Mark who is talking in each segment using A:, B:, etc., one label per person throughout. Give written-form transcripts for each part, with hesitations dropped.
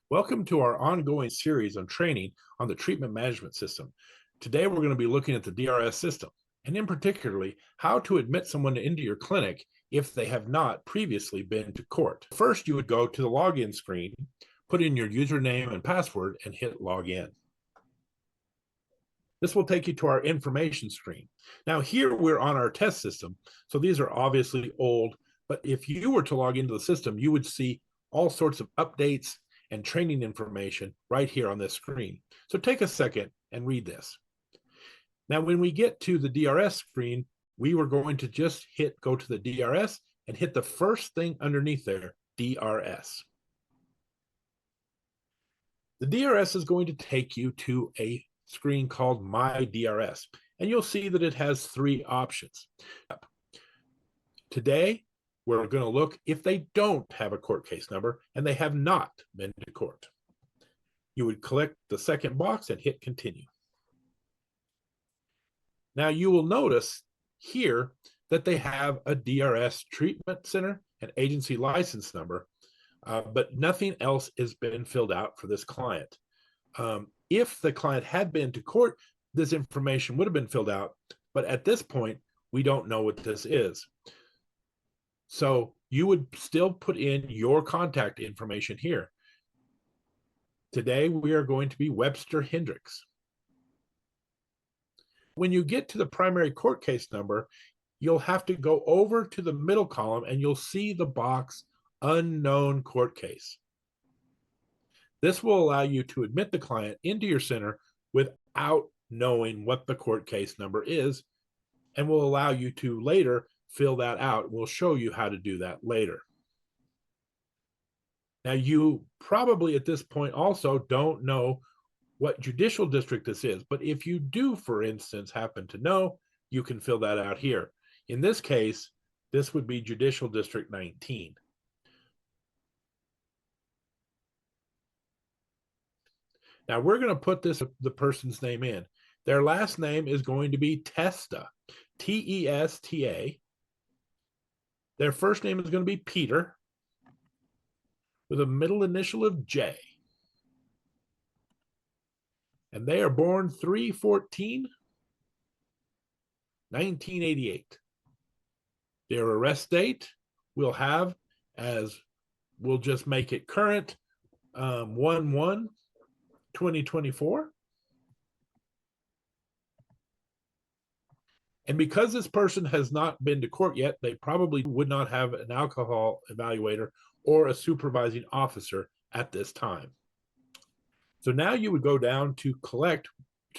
A: Welcome to our ongoing series on training on the treatment management system. Today, we're going to be looking at the DRS system, and in particularly, how to admit someone into your clinic if they have not previously been to court. First, you would go to the login screen, put in your username and password, and hit login. This will take you to our information screen. Now, here we're on our test system, so these are obviously old, but if you were to log into the system, you would see all sorts of updates and training information right here on this screen. So take a second and read this. Now, when we get to the DRS screen, we were going to just go to the DRS and hit the first thing underneath there, DRS. The DRS is going to take you to a screen called My DRS, and you'll see that it has three options. Today, we're going to look if they don't have a court case number and they have not been to court. You would click the second box and hit continue. Now you will notice here that they have a DRS treatment center and agency license number, but nothing else has been filled out for this client. If the client had been to court, this information would have been filled out, but at this point, we don't know what this is. So you would still put in your contact information here. Today, we are going to be Webster Hendricks. When you get to the primary court case number, you'll have to go over to the middle column and you'll see the box Unknown Court Case. This will allow you to admit the client into your center without knowing what the court case number is, and will allow you to later fill that out. We'll show you how to do that later. Now, you probably at this point also don't know what judicial district this is, but if you do, for instance, happen to know, you can fill that out here. In this case, this would be Judicial District 19. Now, we're going to put the person's name in. Their last name is going to be Testa, T-E-S-T-A. Their first name is going to be Peter, with a middle initial of J. And they are born 3/14/1988. Their arrest date we'll have as, we'll just make it current, 1/1/2024. And because this person has not been to court yet, they probably would not have an alcohol evaluator or a supervising officer at this time. So now you would go down to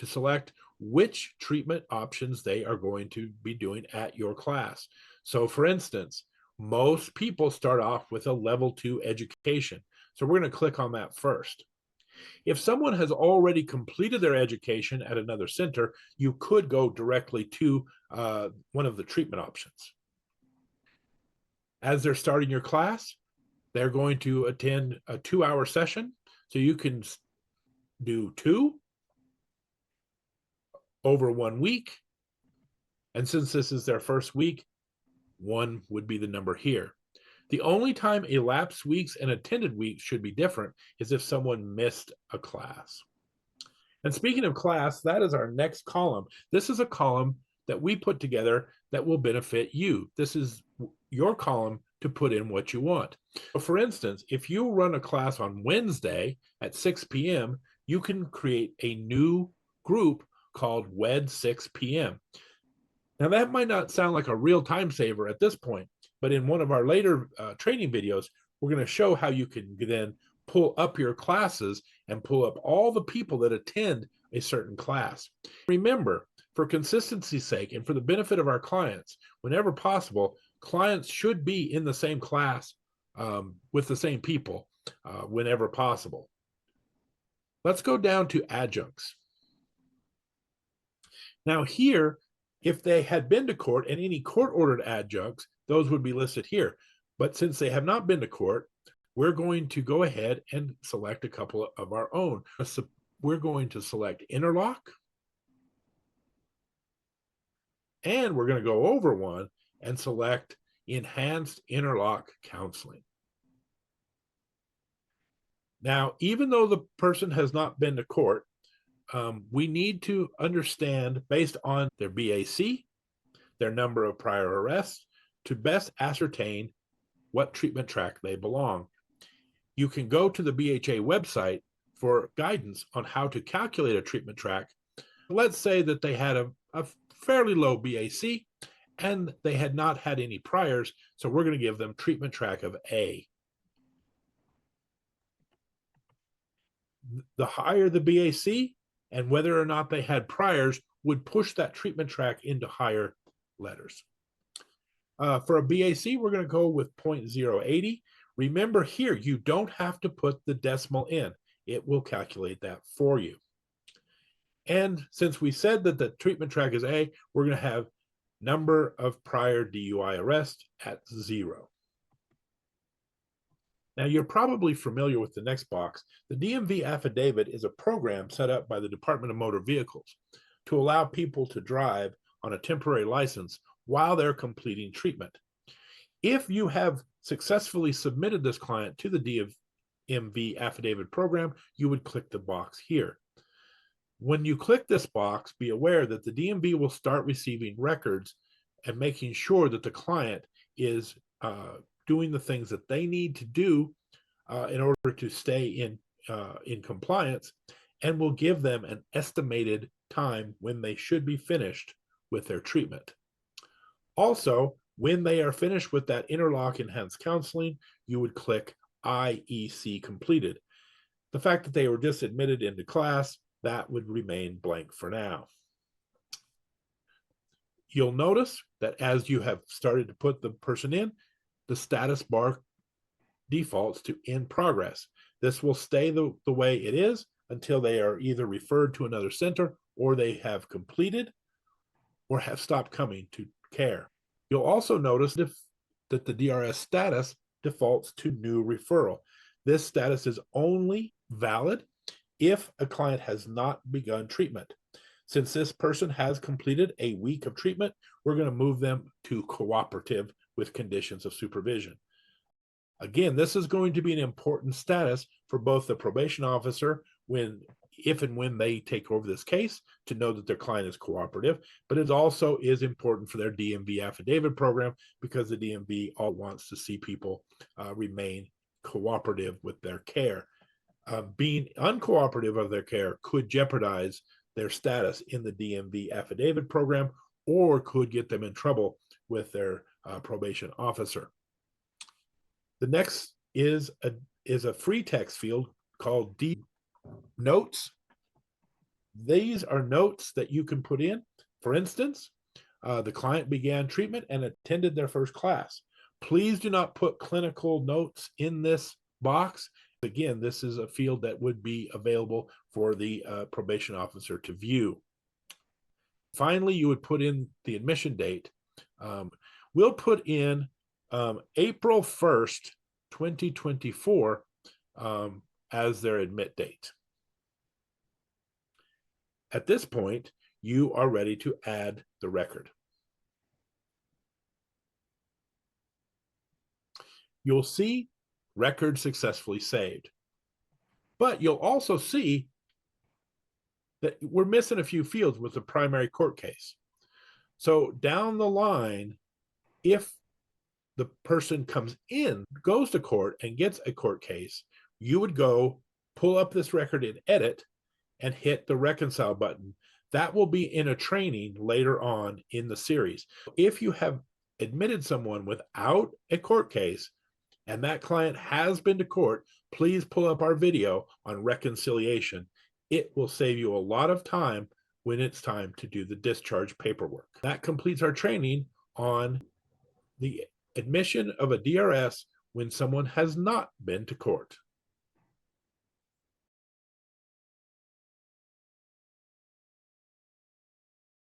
A: select which treatment options they are going to be doing at your class. So for instance, most people start off with a level 2 education. So we're going to click on that first. If someone has already completed their education at another center, you could go directly to one of the treatment options. As they're starting your class, they're going to attend a 2-hour session. So you can do 2 over 1 week. And since this is their first week, 1 would be the number here. The only time elapsed weeks and attended weeks should be different is if someone missed a class. And speaking of class, that is our next column. This is a column that we put together that will benefit you. This is your column to put in what you want. So for instance, if you run a class on Wednesday at 6 p.m., you can create a new group called WED 6 p.m. Now, that might not sound like a real time saver at this point, but in one of our later training videos, we're going to show how you can then pull up your classes and pull up all the people that attend a certain class. Remember, for consistency's sake and for the benefit of our clients, whenever possible, clients should be in the same class with the same people whenever possible. Let's go down to adjuncts. Now here, if they had been to court and any court-ordered adjuncts, those would be listed here. But since they have not been to court, we're going to go ahead and select a couple of our own. So we're going to select interlock, and we're going to go over one and select enhanced interlock counseling. Now, even though the person has not been to court, we need to understand, based on their BAC, their number of prior arrests, to best ascertain what treatment track they belong. You can go to the BHA website for guidance on how to calculate a treatment track. Let's say that they had a fairly low BAC and they had not had any priors, so we're going to give them treatment track of A. The higher the BAC and whether or not they had priors would push that treatment track into higher letters. For a BAC, we're going to go with 0.080. Remember here, you don't have to put the decimal in. It will calculate that for you. And since we said that the treatment track is A, we're going to have number of prior DUI arrests at 0. Now, you're probably familiar with the next box. The DMV affidavit is a program set up by the Department of Motor Vehicles to allow people to drive on a temporary license while they're completing treatment. If you have successfully submitted this client to the DMV affidavit program, you would click the box here. When you click this box, be aware that the DMV will start receiving records and making sure that the client is doing the things that they need to do in order to stay in compliance, and will give them an estimated time when they should be finished with their treatment. Also, when they are finished with that interlock enhanced counseling, you would click IEC completed. The fact that they were just admitted into class, that would remain blank for now. You'll notice that as you have started to put the person in, the status bar defaults to in progress. This will stay the way it is until they are either referred to another center or they have completed or have stopped coming to care. You'll also notice that the DRS status defaults to new referral. This status is only valid if a client has not begun treatment. Since this person has completed a week of treatment, we're going to move them to cooperative with conditions of supervision. Again, this is going to be an important status for both the probation officer if and when they take over this case, to know that their client is cooperative, but it also is important for their DMV affidavit program, because the DMV all wants to see people remain cooperative with their care. Being uncooperative of their care could jeopardize their status in the DMV affidavit program, or could get them in trouble with their probation officer. The next is a free text field called D notes. These are notes that you can put in. For instance, the client began treatment and attended their first class. Please do not put clinical notes in this box. Again, this is a field that would be available for the probation officer to view. Finally, you would put in the admission date. We'll put in April 1st, 2024 as their admit date. At this point, you are ready to add the record. You'll see record successfully saved. But you'll also see that we're missing a few fields with the primary court case. So down the line, if the person goes to court and gets a court case, you would go pull up this record in edit and hit the reconcile button. That will be in a training later on in the series. If you have admitted someone without a court case and that client has been to court, please pull up our video on reconciliation. It will save you a lot of time when it's time to do the discharge paperwork. That completes our training on the admission of a DRS when someone has not been to court.